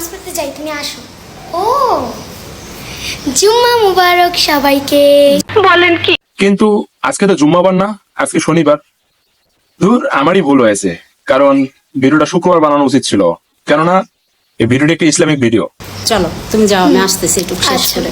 নামাজ পড়তে যাই, তুমি আসো। ও জুম্মা মুবারক সবাইকে। বলেন কি? কিন্তু আজকে তো জুম্মাবার না, আজকে শনিবার। ধুর, আমারই ভুল হয়েছে, কারণ ভিডিওটা শুক্রবার বানানো উচিত ছিল। কেননা এই ভিডিওটা একটি ইসলামিক ভিডিও। চলো তুমি যাও, আমি আসতেছি একটু শেষ আচ্ছা। করে।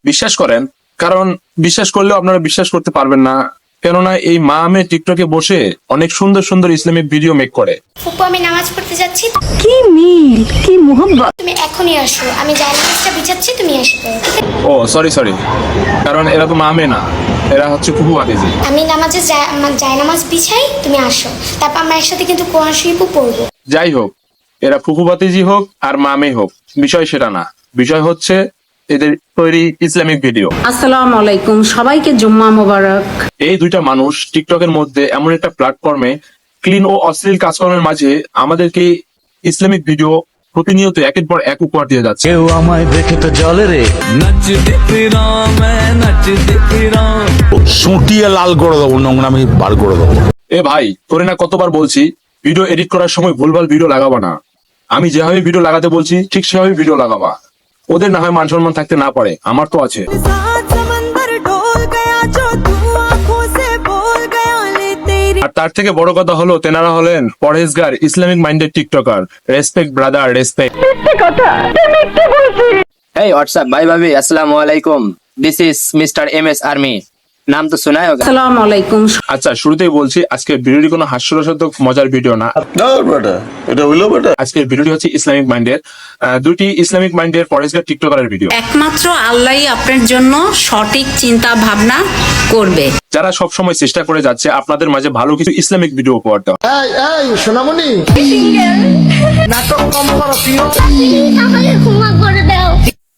বিশ্বাস করেন, কারণ বিশ্বাস করলেও আপনারা বিশ্বাস করতে পারবেন না, কেননা এই মা মেয়ে টিকটকে বসে অনেক সুন্দর সুন্দর ইসলামিক ভিডিও মেক করে। ফুপু আমি নামাজ পড়তে যাচ্ছি, কি মিল, কি মোহাম্মত। তুমি এখনই আসো, আমি নামাজটা বিছাচ্ছি, তুমি আসবে। ও সরি, কারণ এরা তো মা মেয়ে না, এরা হচ্ছে ফুফু ভাতিজি। আমি নামাজে যাই নামাজ বিছাই, তুমি আসো, তারপর আমরা একসাথে কিন্তু কোরআন শরীফও পড়বো। যাই হোক, এরা ফুফু ভাতিজি হোক আর মা মেয়ে হোক, বিষয় সেটা না। বিষয় হচ্ছে এদের তৈরি ইসলামিক ভিডিও। আসসালামু আলাইকুম, সবাইকে জুম্মা মোবারক। এই দুইটা মানুষ টিকটকের মধ্যে এমন একটা প্ল্যাটফর্মে ক্লিন ও অশ্লীল কাজকর্মের মাঝে আমাদেরকে ইসলামিক ভিডিও প্রতিনিয়ত একের পর এক উপহার দিয়ে যাচ্ছে। কেউ আমায় দেখে তো জলে রে নাচতে ফিরাম নাচতে ফিরাম সুটিয়ে লাল করে দেবো, নোংরামি বার করে দেবো। এ ভাই, তোরে না কতবার বলছি ভিডিও এডিট করার সময় ভুলভাল ভিডিও লাগাবা না। আমি যেভাবে ভিডিও লাগাতে বলছি ঠিক সেভাবে ভিডিও লাগাবা। ওদের না হয় মান সম্মান থাকতে না পারে, আমার তো আছে। আর তার থেকে বড় কথা হলো, তেনারা হলেন পরহেজগার Islamic minded TikToker. Respect brother, respect. Hey, what's up? Bye bye. Assalamu alaikum. This is Mr. MS Army. नाम तो सुना ही होगा। আসসালামু আলাইকুম। আচ্ছা, শুরুতেই বলছি আজকের ভিডিওটি কোনো হাস্যরসাত্মক মজার ভিডিও না। আজকের ভিডিওটি হচ্ছে ইসলামিক মাইন্ডের দুটি ইসলামিক মাইন্ডের পরহেজগার টিকটকারের ভিডিও। একমাত্র আল্লাহই আপনার জন্য সঠিক চিন্তা ভাবনা করবে। যারা সব সময় চেষ্টা করে যাচ্ছে আপনাদের মাঝে ভালো কিছু ইসলামিক ভিডিও উপহার দেওয়া। সোনামণি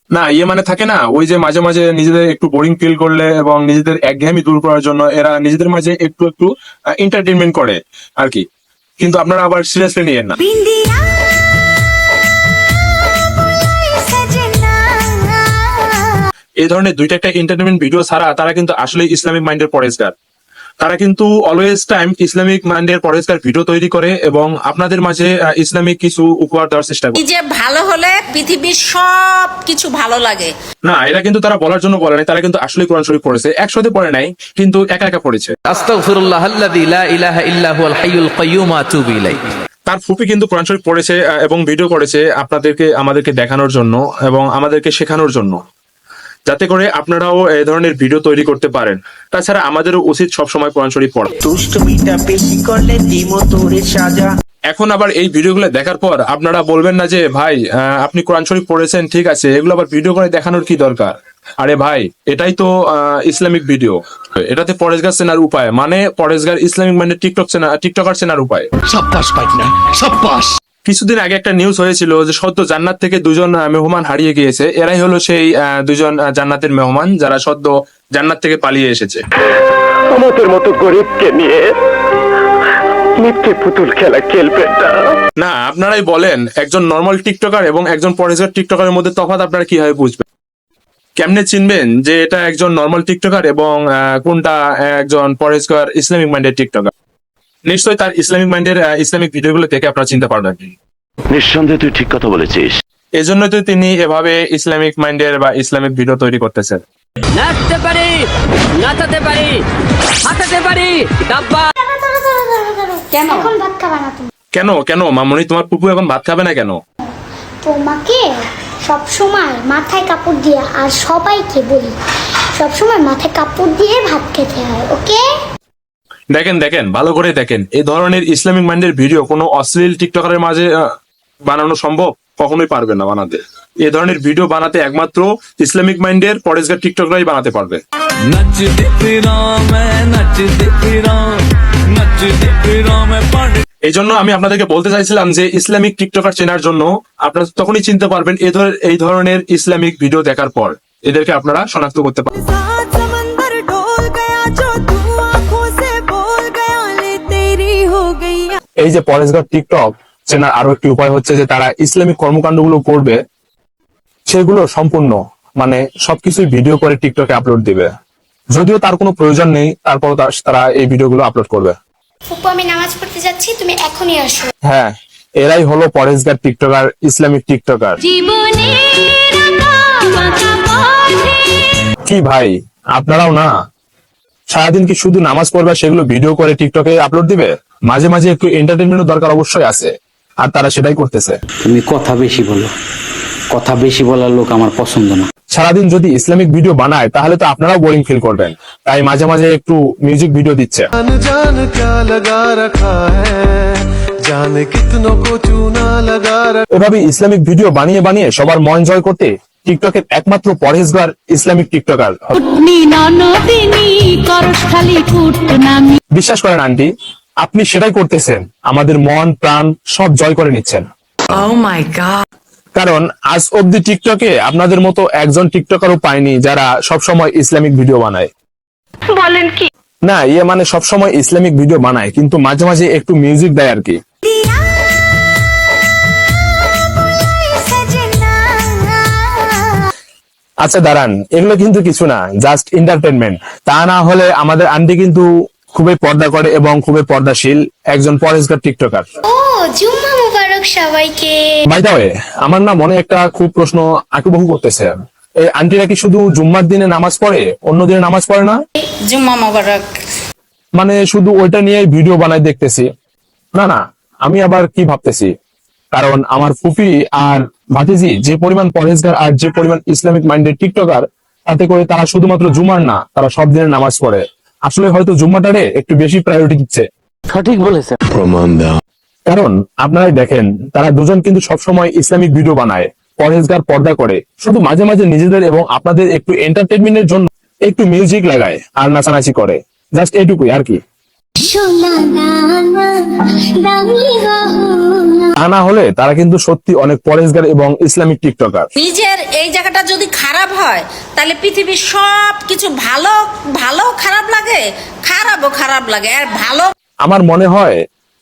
না, ইয়ে মানে থাকে না, ওই যে মাঝে মাঝে নিজেদের একটু বোরিং ফিল করলে এবং নিজেদের একঘেয়েমি দূর করার জন্য এরা নিজেদের মাঝে একটু একটু এন্টারটেনমেন্ট করে আর কি। কিন্তু আপনারা আবার সিরিয়াসলি নিয়েন না। এই ধরনের দুইটা একটা এন্টারটেনমেন্ট ভিডিও ছাড়া তারা কিন্তু আসলে ইসলামিক মাইন্ডের পরহেজগার। তারা কিন্তু অলওয়েজ টাইম ইসলামিক মাইন্ডের পরহেজগার ভিডিও তৈরি করে এবং আপনাদের মাঝে ইসলামিক কিছু উপহার দেওয়ার চেষ্টা করে। যে ভালো হলে পৃথিবীর সব কিছু ভালো লাগে না, এটা কিন্তু তারা বলার জন্য বলে নাই, তারা কিন্তু আসলে কোরআন শরীফ পড়েছে। একসাথে পড়ে নাই, কিন্তু একা একা পড়েছে। আস্তাগফিরুল্লাহাল্লাযী লা ইলাহা ইল্লা হুয়াল হাইয়ুল কাইয়্যুম আতুবু ইলাইহি। তার ফুপি কিন্তু কোরআন শরীফ পড়েছে এবং ভিডিও করেছে আমাদেরকে দেখানোর জন্য এবং আমাদেরকে শেখানোর জন্য, যাতে করে আপনারাও এই ধরনের ভিডিও তৈরি করতে পারেন। তাছাড়া আমাদেরও উচিত সবসময় কোরআন শরীফ পড়া। এখন আবার এই ভিডিওগুলো দেখার পর আপনারা বলবেন না যে ভাই আপনি কোরআন শরীফ পড়েছেন, ঠিক আছে, এগুলো আবার ভিডিও করে দেখানোর কি দরকার? আরে ভাই, এটাই তো ইসলামিক ভিডিও। এটাতে পরেশগার চেনার উপায়, মানে পরেশগার ইসলামিক মানে টিকটকার চেনার উপায়। সাব্বাস পাইকনা, সাব্বাস। কিছুদিন আগে একটা নিউজ হয়েছিল যে সদ্য জান্নাত থেকে দুজন মেহমান হারিয়ে গিয়েছে। এরাই হলো সেই দুজন জান্নাতের মেহমান যারা সদ্য জান্নাত থেকে পালিয়ে এসেছে। আমাদের মতো গরিবকে নিয়ে মিথ্যে পুতুল খেলা খেলবেন না। না, আপনারাই বলেন একজন নর্মাল টিকটকার এবং একজন পরেশগার টিকটকারের মধ্যে তফাৎ আপনারা কিভাবে বুঝবেন? কেমনে চিনবেন যে এটা একজন নর্মাল টিকটকার এবং কোনটা একজন পরেশগার ইসলামিক মাইন্ডের টিকটকার? নিশ্চয়ই তার ইসলামিক মাইন্ডের ইসলামিক ভিডিওগুলো দেখে আপনারা চিনতে পারবেন। নিঃসন্দেহে তুই ঠিক কথা বলেছিস। এজন্যই তো তিনি এভাবে ইসলামিক মাইন্ডের বা ইসলামিক ভিডিও তৈরি করতেছেন। নাচতে পারি, নাচাতে পারি, হাঁটাতে পারি, ডাব্বা। কেন এখন ভাত খাবা না তুমি? কেন মামুনি, তোমার পুপু এখন ভাত খাবে না কেন? তোমাকে সবসময় মাথায় কাপড় দিয়ে, আর সবাইকে বলি সবসময় মাথায় কাপড় দিয়ে ভাত খেতে হয়, ওকে? দেখেন ভালো করে দেখেন, এই ধরনের ইসলামিক মাইন্ডের ভিডিও কোনো অশ্লীল টিকটকারের মাঝে বানানো সম্ভব? কখনোই পারবে না বানাতে। এই ধরনের ভিডিও বানাতে একমাত্র ইসলামিক মাইন্ডের পরেশগার টিকটকরাই বানাতে পারবে। নাচতে ফিরাম নাচতে ফিরাম নাচতে ফিরাম পাড়ে। এই জন্য আমি আপনাদেরকে বলতে চাইছিলাম যে ইসলামিক টিকটকার চেনার জন্য আপনারা তখনই চিনতে পারবেন এই ধরনের ইসলামিক ভিডিও দেখার পর। এদেরকে আপনারা শনাক্ত করতে পারবেন। এই যে পরেশগার টিকটক চেনার আরো একটি উপায় হচ্ছে যে তারা ইসলামিক কর্মকাণ্ডগুলো করবে, সেগুলো সম্পূর্ণ মানে সবকিছুই ভিডিও করে টিকটকে আপলোড দিবে। যদিও তার কোনো প্রয়োজন নেই, তারপর তারা এই ভিডিওগুলো আপলোড করবে। ফুপু আমি নামাজ পড়তে যাচ্ছি, তুমি এখনই আসো। হ্যাঁ, এরাই হলো পরহেজগার টিকটকার, ইসলামিক টিকটকার। কি ভাই, আপনারাও না সারাদিন কি শুধু নামাজ পড়বে সেগুলো ভিডিও করে টিকটকে আপলোড দিবে? মাঝে মাঝে একটু এন্টারটেনমেন্টের দরকার অবশ্যই আছে, আর তারা সেটাই করতেছে। তুমি কথা বেশি বলো, কথা বেশি বলার লোক আমার পছন্দ না। সারাদিন যদি ইসলামিক ভিডিও বানায় তাহলে তো আপনারাও বোরিং ফিল করবেন, তাই মাঝে মাঝে একটু মিউজিক ভিডিও দিচ্ছে। এভাবে ইসলামিক ভিডিও বানিয়ে বানিয়ে সবার মন জয় করতে টিকটকের একমাত্র পরহেজগার ইসলামিক টিকটকার। বিশ্বাস করেন আন্টি, আপনি সেটাই করতেছেন, আমাদের মন প্রাণ সব জয় করে নিচ্ছেন। কারণ আজ অব্দি টিকটকে আপনাদের মতো একজন টিকটকারও পাইনি যারা সবসময় ইসলামিক ভিডিও বানায়। বলেন কি? না, ইয়ে মানে সবসময় ইসলামিক ভিডিও বানায় কিন্তু মাঝে মাঝে একটু মিউজিক দেয় আর কি। আচ্ছা দাঁড়ান, এগুলো কিন্তু কিছু না, জাস্ট এন্টারটেনমেন্ট। তা না হলে আমাদের আন্টি কিন্তু খুবই পর্দা করে এবং খুবই পর্দাশীল একজন পরহেজগার টিকটকার। ও জুম্মা মুবারক সবাইকে। বাই দ্য ওয়ে, আমার না মনে একটা খুব প্রশ্ন আঁকুবাহু করতেছে, এই আন্টিরা কি শুধু জুম্মার দিনে নামাজ পড়ে, অন্য দিনে নামাজ পড়ে না? জুম্মা মোবারক। মানে শুধু ওইটা নিয়ে ভিডিও বানাই দেখতেছি। না না, আমি আবার কি ভাবতেছি, কারণ আমার ফুফি আর ভাতিজি যে পরিমাণ পরহেজগার আর যে পরিমাণ ইসলামিক মাইন্ডেড টিকটকার, তাতে করে তারা শুধুমাত্র জুমার না, তারা সব দিনের নামাজ পড়ে। আসলে হয়তো জুম্মাটারে একটু বেশি প্রায়োরিটি দিচ্ছে। সঠিক বলেছে। প্রমাণ দাও। কারণ আপনারাই দেখেন, তারা দুজন কিন্তু সবসময় ইসলামিক ভিডিও বানায়, পরহেজগার পর্দা করে, শুধু মাঝে মাঝে নিজেদের এবং আপনাদের একটু এন্টারটেনমেন্টের জন্য একটু মিউজিক লাগায় আর নাচানাচি করে, জাস্ট এইটুকুই আর কি। তা না হলে তারা কিন্তু সত্যি অনেক পরহেজগার এবং ইসলামিক টিকটকার। নিজের এই জায়গাটা যদি খারাপ হয় তাহলে পৃথিবীর সব কিছু ভালো ভালো খারাপ লাগে, খারাপও খারাপ লাগে, আর ভালো। আমার মনে হয়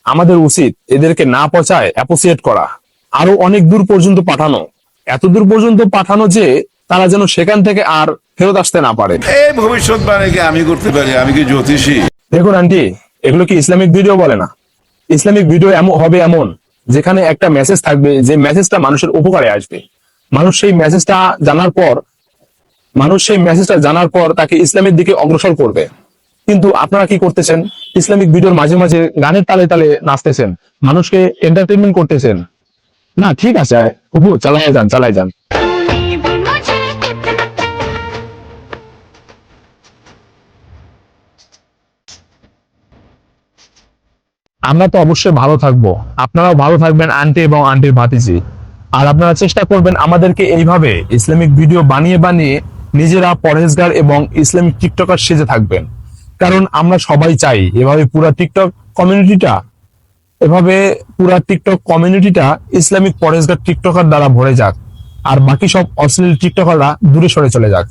আমাদের উচিত এদেরকে না পচায় অ্যাপ্রিসিয়েট করা, আরো অনেক দূর পর্যন্ত পাঠানো, এত দূর পর্যন্ত পাঠানো যে তারা যেন সেখান থেকে আর ফেরত আসতে না পারে। এই ভবিষ্যৎবাণী কি আমি করতে পারি? আমি কি জ্যোতিষী? দেখুন আন্টি, এগুলো কি ইসলামিক ভিডিও বলে না? ইসলামিক ভিডিও হবে এমন যেখানে একটা মেসেজ থাকবে, যে মেসেজটা মানুষের উপকারে আসবে। মানুষ সেই মেসেজটা জানার পর তাকে ইসলামের দিকে অগ্রসর করবে। কিন্তু আপনারা কি করতেছেন? ইসলামিক ভিডিওর মাঝে মাঝে গানের তালে তালে নাচতেছেন, মানুষকে এন্টারটেনমেন্ট করতেছেন। না ঠিক আছে, উপু চালাই যান। আমরা তো অবশ্যই ভালো থাকবো, আপনারাও ভালো থাকবেন আন্টি এবং আন্টির ভাতিজি। আর আপনারা চেষ্টা করবেন আমাদেরকে এইভাবে ইসলামিক ভিডিও বানিয়ে বানিয়ে নিজেরা পরহেজগার এবং ইসলামিক টিকটকার সেজে থাকবেন। কারণ আমরা সবাই চাই এভাবে পুরা টিকটক কমিউনিটিটা ইসলামিক পরহেজগার টিকটকার দ্বারা ভরে যাক, আর বাকি সব অশ্লীল টিকটকাররা দূরে সরে চলে যাক।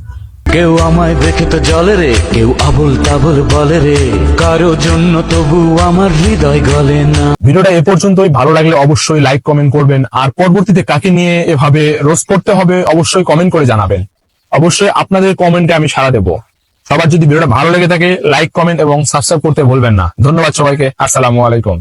কেউ আমায় দেখে তো জলে রে, কেউ আবল তাবল বলে রে, কারো জন্য তবু আমার হৃদয় গলে না। ভিডিওটা এ পর্যন্তই, ভালো লাগলে অবশ্যই লাইক কমেন্ট করবেন, আর পরবর্তীতে কাকে নিয়ে এভাবে রোস্ট করতে হবে অবশ্যই কমেন্ট করে জানাবেন। অবশ্যই আপনাদের কমেন্টে আমি সাড়া দেব। সবার যদি ভিডিওটা ভালো লেগে থাকে লাইক কমেন্ট এবং সাবস্ক্রাইব করতে ভুলবেন না। ধন্যবাদ সবাইকে, আসসালামু আলাইকুম।